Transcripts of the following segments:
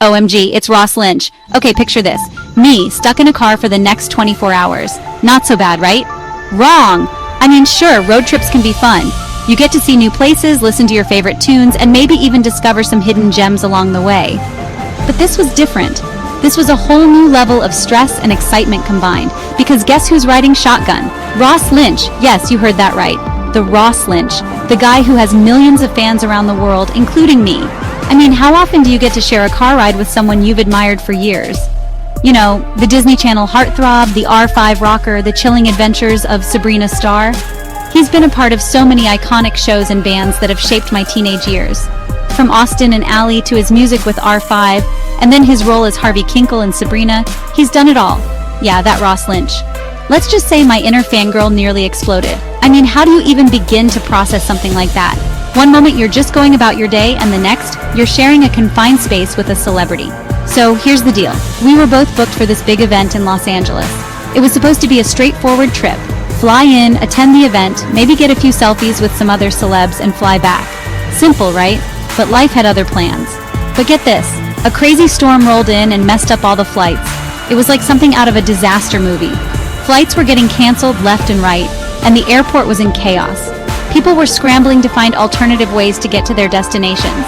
OMG, it's Ross Lynch. Okay, picture this. Me, stuck in a car for the next 24 hours. Not so bad, right? Wrong! I mean, sure, road trips can be fun. You get to see new places, listen to your favorite tunes, and maybe even discover some hidden gems along the way. But this was different. This was a whole new level of stress and excitement combined. Because guess who's riding shotgun? Ross Lynch. Yes, you heard that right. The Ross Lynch. The guy who has millions of fans around the world, including me. I mean, how often do you get to share a car ride with someone you've admired for years? You know, the Disney Channel heartthrob, the R5 rocker, the chilling adventures of Sabrina Starr. He's been a part of so many iconic shows and bands that have shaped my teenage years. From Austin and Ally to his music with R5, and then his role as Harvey Kinkle in Sabrina, he's done it all. Yeah, that Ross Lynch. Let's just say my inner fangirl nearly exploded. I mean, how do you even begin to process something like that? One moment you're just going about your day, and the next, you're sharing a confined space with a celebrity. So here's the deal. We were both booked for this big event in Los Angeles. It was supposed to be a straightforward trip. Fly in, attend the event, maybe get a few selfies with some other celebs, and fly back. Simple, right? But life had other plans. But get this, a crazy storm rolled in and messed up all the flights. It was like something out of a disaster movie. Flights were getting canceled left and right, and the airport was in chaos. People were scrambling to find alternative ways to get to their destinations.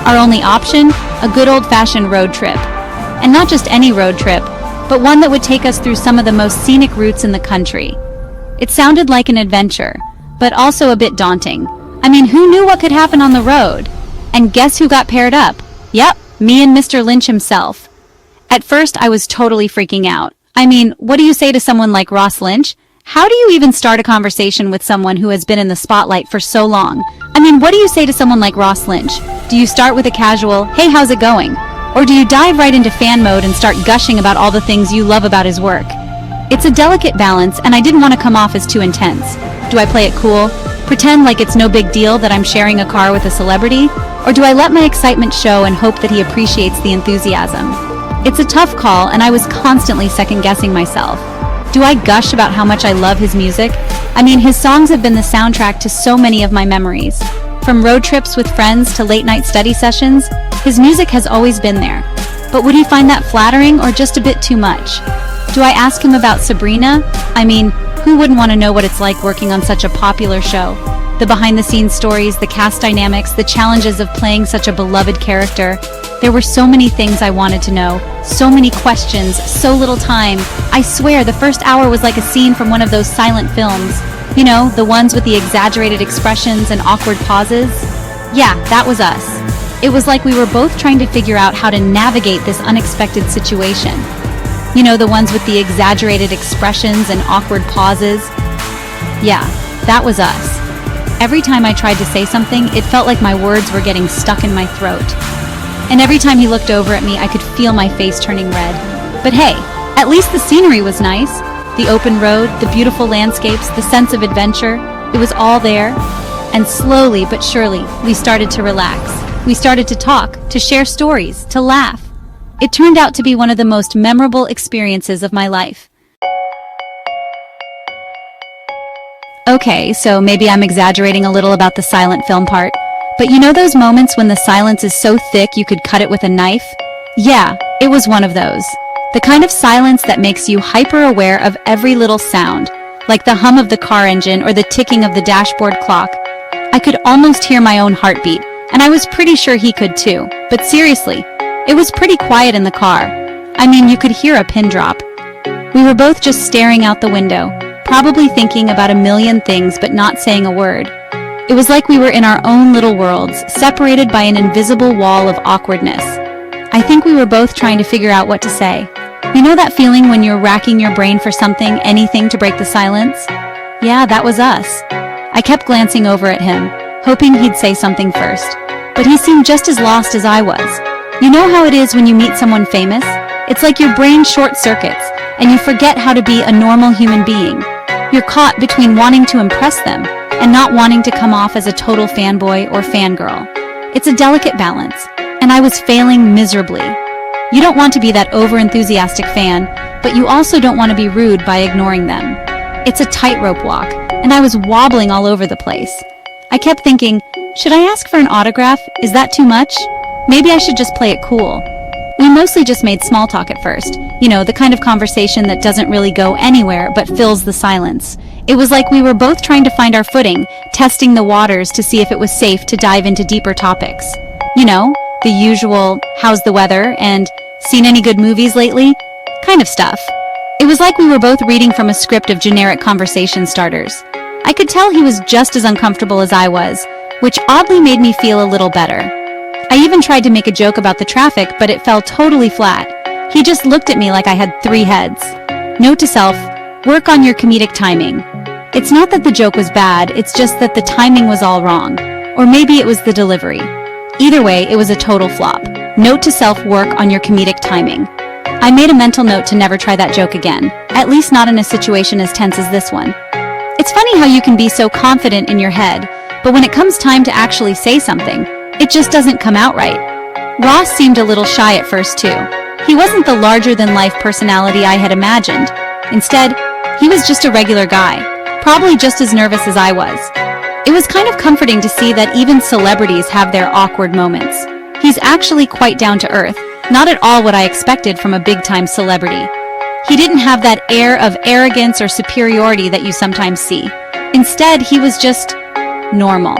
Our only option? A good old-fashioned road trip. And not just any road trip, but one that would take us through some of the most scenic routes in the country. It sounded like an adventure, but also a bit daunting. I mean, who knew what could happen on the road? And guess who got paired up? Yep, me and Mr. Lynch himself. At first, I was totally freaking out. I mean, what do you say to someone like Ross Lynch? How do you even start a conversation with someone who has been in the spotlight for so long? I mean, what do you say to someone like Ross Lynch? Do you start with a casual, hey, how's it going? Or do you dive right into fan mode and start gushing about all the things you love about his work? It's a delicate balance, and I didn't want to come off as too intense. Do I play it cool? Pretend like it's no big deal that I'm sharing a car with a celebrity? Or do I let my excitement show and hope that he appreciates the enthusiasm? It's a tough call, and I was constantly second-guessing myself. Do I gush about how much I love his music? I mean, his songs have been the soundtrack to so many of my memories. From road trips with friends to late-night study sessions, his music has always been there. But would he find that flattering or just a bit too much? Do I ask him about Sabrina? I mean, who wouldn't want to know what it's like working on such a popular show? The behind-the-scenes stories, the cast dynamics, the challenges of playing such a beloved character. There were so many things I wanted to know, so many questions, so little time. I swear the first hour was like a scene from one of those silent films. You know, the ones with the exaggerated expressions and awkward pauses. Yeah, that was us. It was like we were both trying to figure out how to navigate this unexpected situation. You know, the ones with the exaggerated expressions and awkward pauses. Yeah, that was us. Every time I tried to say something, it felt like my words were getting stuck in my throat. And every time he looked over at me, I could feel my face turning red. But hey, at least the scenery was nice. The open road, the beautiful landscapes, the sense of adventure, it was all there. And slowly but surely, we started to relax. We started to talk, to share stories, to laugh. It turned out to be one of the most memorable experiences of my life. Okay, so maybe I'm exaggerating a little about the silent film part. But you know those moments when the silence is so thick you could cut it with a knife? Yeah, it was one of those. The kind of silence that makes you hyper-aware of every little sound, like the hum of the car engine or the ticking of the dashboard clock. I could almost hear my own heartbeat, and I was pretty sure he could too. But seriously, it was pretty quiet in the car. I mean, you could hear a pin drop. We were both just staring out the window, probably thinking about a million things but not saying a word. It was like we were in our own little worlds, separated by an invisible wall of awkwardness. I think we were both trying to figure out what to say. You know that feeling when you're racking your brain for something, anything to break the silence? Yeah, that was us. I kept glancing over at him, hoping he'd say something first. But he seemed just as lost as I was. You know how it is when you meet someone famous? It's like your brain short-circuits, and you forget how to be a normal human being. You're caught between wanting to impress them and not wanting to come off as a total fanboy or fangirl. It's a delicate balance, and I was failing miserably. You don't want to be that over-enthusiastic fan, but you also don't want to be rude by ignoring them. It's a tightrope walk, and I was wobbling all over the place. I kept thinking, should I ask for an autograph? Is that too much? Maybe I should just play it cool. We mostly just made small talk at first. You know, the kind of conversation that doesn't really go anywhere but fills the silence. It was like we were both trying to find our footing, testing the waters to see if it was safe to dive into deeper topics. You know, the usual, how's the weather, and seen any good movies lately? Kind of stuff. It was like we were both reading from a script of generic conversation starters. I could tell he was just as uncomfortable as I was, which oddly made me feel a little better. I even tried to make a joke about the traffic, but it fell totally flat. He just looked at me like I had 3 heads. Note to self, work on your comedic timing. It's not that the joke was bad, it's just that the timing was all wrong. Or maybe it was the delivery. Either way, it was a total flop. Note to self, work on your comedic timing. I made a mental note to never try that joke again, at least not in a situation as tense as this one. It's funny how you can be so confident in your head, but when it comes time to actually say something, it just doesn't come out right. Ross seemed a little shy at first too. He wasn't the larger-than-life personality I had imagined. Instead, he was just a regular guy, probably just as nervous as I was. It was kind of comforting to see that even celebrities have their awkward moments. He's actually quite down to earth, not at all what I expected from a big-time celebrity. He didn't have that air of arrogance or superiority that you sometimes see. Instead, he was just normal.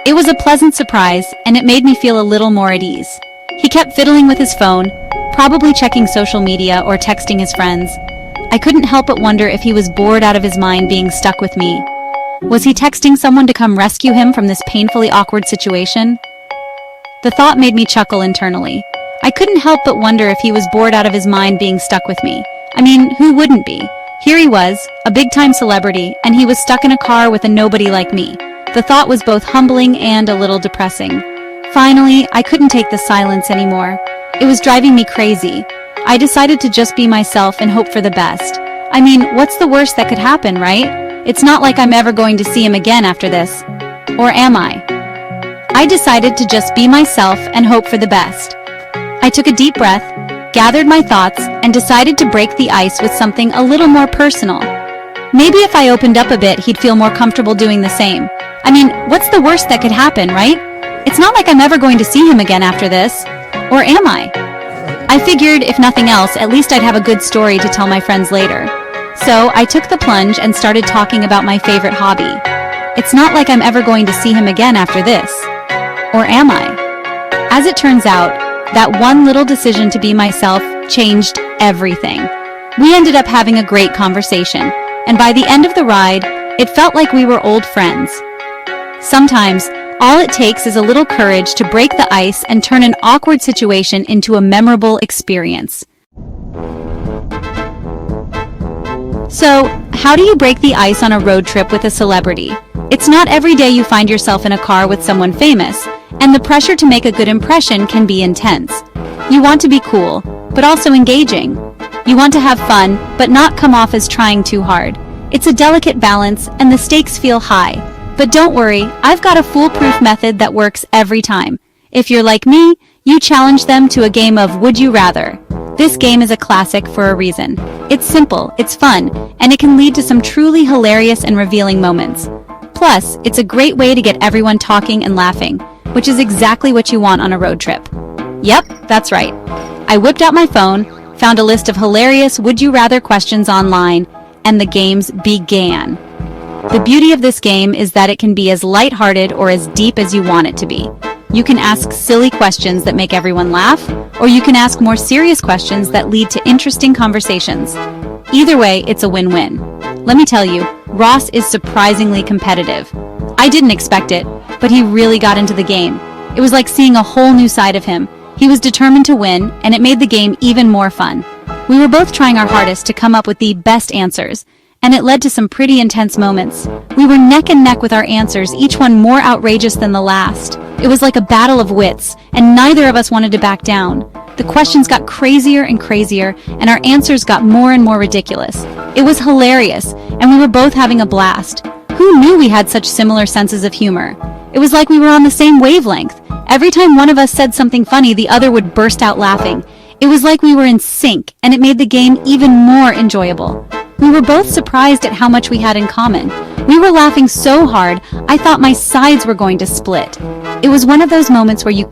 It was a pleasant surprise, and it made me feel a little more at ease. He kept fiddling with his phone, probably checking social media or texting his friends. I couldn't help but wonder if he was bored out of his mind being stuck with me. Was he texting someone to come rescue him from this painfully awkward situation? The thought made me chuckle internally. I couldn't help but wonder if he was bored out of his mind being stuck with me. I mean, who wouldn't be? Here he was, a big-time celebrity, and he was stuck in a car with a nobody like me. The thought was both humbling and a little depressing. Finally, I couldn't take the silence anymore. It was driving me crazy. I decided to just be myself and hope for the best. I mean, what's the worst that could happen, right? It's not like I'm ever going to see him again after this. Or am I? I decided to just be myself and hope for the best. I took a deep breath, gathered my thoughts, and decided to break the ice with something a little more personal. Maybe if I opened up a bit, he'd feel more comfortable doing the same. I mean, what's the worst that could happen, right? It's not like I'm ever going to see him again after this. Or am I? I figured, if nothing else, at least I'd have a good story to tell my friends later. So I took the plunge and started talking about my favorite hobby. It's not like I'm ever going to see him again after this. Or am I? As it turns out, that one little decision to be myself changed everything. We ended up having a great conversation, and by the end of the ride, it felt like we were old friends. Sometimes, all it takes is a little courage to break the ice and turn an awkward situation into a memorable experience. So, how do you break the ice on a road trip with a celebrity? It's not every day you find yourself in a car with someone famous, and the pressure to make a good impression can be intense. You want to be cool, but also engaging. You want to have fun, but not come off as trying too hard. It's a delicate balance, and the stakes feel high. But don't worry, I've got a foolproof method that works every time. If you're like me, you challenge them to a game of Would You Rather. This game is a classic for a reason. It's simple, it's fun, and it can lead to some truly hilarious and revealing moments. Plus, it's a great way to get everyone talking and laughing, which is exactly what you want on a road trip. Yep, that's right. I whipped out my phone, found a list of hilarious Would You Rather questions online, and the games began. The beauty of this game is that it can be as lighthearted or as deep as you want it to be. You can ask silly questions that make everyone laugh, or you can ask more serious questions that lead to interesting conversations. Either way, it's a win-win. Let me tell you, Ross is surprisingly competitive. I didn't expect it, but he really got into the game. It was like seeing a whole new side of him. He was determined to win, and it made the game even more fun. We were both trying our hardest to come up with the best answers, and it led to some pretty intense moments. We were neck and neck with our answers, each one more outrageous than the last. It was like a battle of wits, and neither of us wanted to back down. The questions got crazier and crazier, and our answers got more and more ridiculous. It was hilarious, and we were both having a blast. Who knew we had such similar senses of humor? It was like we were on the same wavelength. Every time one of us said something funny, the other would burst out laughing. It was like we were in sync, and it made the game even more enjoyable. We were both surprised at how much we had in common. We were laughing so hard, I thought my sides were going to split. It was one of those moments where you